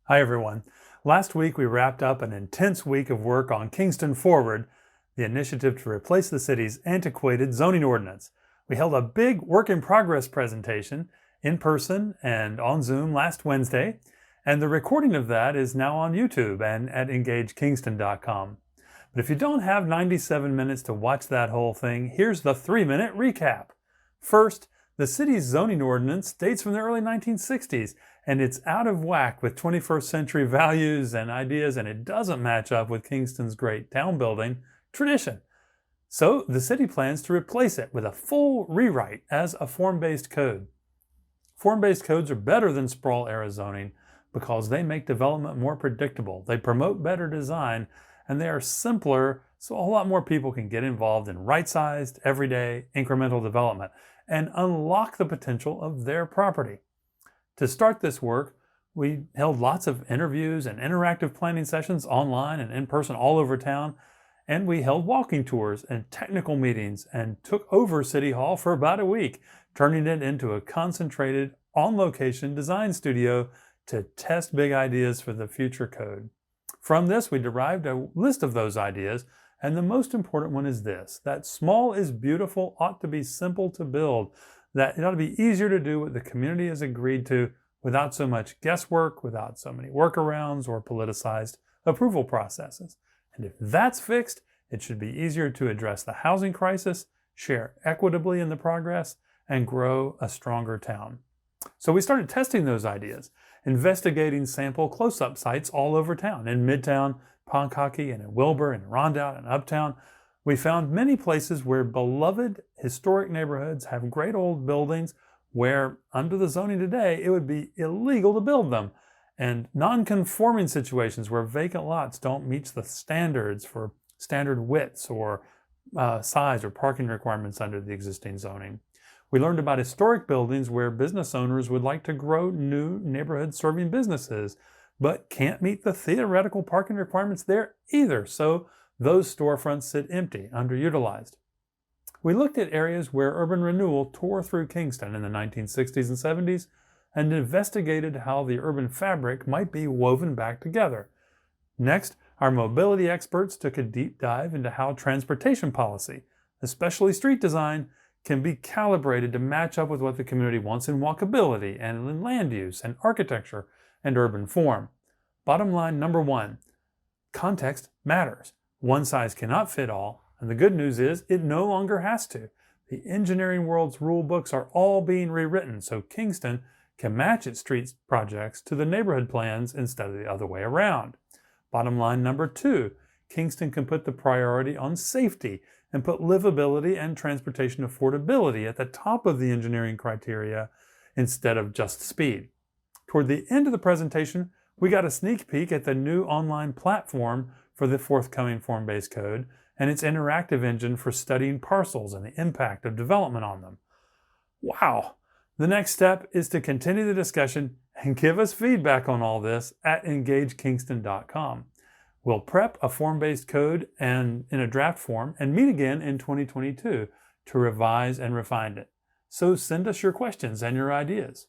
Hi everyone. Last week we wrapped up an intense week of work on Kingston Forward, the initiative to replace the city's antiquated zoning ordinance. We held a big work in progress presentation in person and on Zoom last Wednesday, and the recording of that is now on YouTube and at engagekingston.com. But if you don't have 97 minutes to watch that whole thing, here's the 3-minute recap. First, the city's zoning ordinance dates from the early 1960s, and it's out of whack with 21st century values and ideas, and it doesn't match up with Kingston's great town building tradition. So the city plans to replace it with a full rewrite as a form-based code. Form-based codes are better than sprawl-era zoning because they make development more predictable, they promote better design, and they are simpler, so a whole lot more people can get involved in right-sized, everyday, incremental development and unlock the potential of their property. To start this work, we held lots of interviews and interactive planning sessions online and in person all over town, and we held walking tours and technical meetings and took over City Hall for about a week, turning it into a concentrated, on-location design studio to test big ideas for the future code. From this, we derived a list of those ideas, and the most important one is this: that small is beautiful ought to be simple to build, that it ought to be easier to do what the community has agreed to without so much guesswork, without so many workarounds or politicized approval processes. And if that's fixed, it should be easier to address the housing crisis, share equitably in the progress, and grow a stronger town. So we started testing those ideas, investigating sample close-up sites all over town, in MIDTOWN, Pankaki, and in Wilbur, and Rondout, and Uptown. We found many places where beloved historic neighborhoods have great old buildings where, under the zoning today, it would be illegal to build them, and non-conforming situations where vacant lots don't meet the standards for standard widths or size or parking requirements under the existing zoning. We learned about historic buildings where business owners would like to grow new neighborhood-serving businesses, but can't meet the theoretical parking requirements there either, so those storefronts sit empty, underutilized. We looked at areas where urban renewal tore through Kingston in the 1960s and 70s and investigated how the urban fabric might be woven back together. Next, our mobility experts took a deep dive into how transportation policy, especially street design, can be calibrated to match up with what the community wants in walkability and in land use and architecture and urban form. Bottom line number one, context matters. One size cannot fit all, and the good news is it no longer has to. The engineering world's rule books are all being rewritten so Kingston can match its street projects to the neighborhood plans instead of the other way around. Bottom line number two, Kingston can put the priority on safety and put livability and transportation affordability at the top of the engineering criteria instead of just speed. Toward the end of the presentation, we got a sneak peek at the new online platform for the forthcoming form-based code and its interactive engine for studying parcels and the impact of development on them. Wow! The next step is to continue the discussion and give us feedback on all this at engagekingston.com. We'll prep a form-based code and in a draft form and meet again in 2022 to revise and refine it. So send us your questions and your ideas.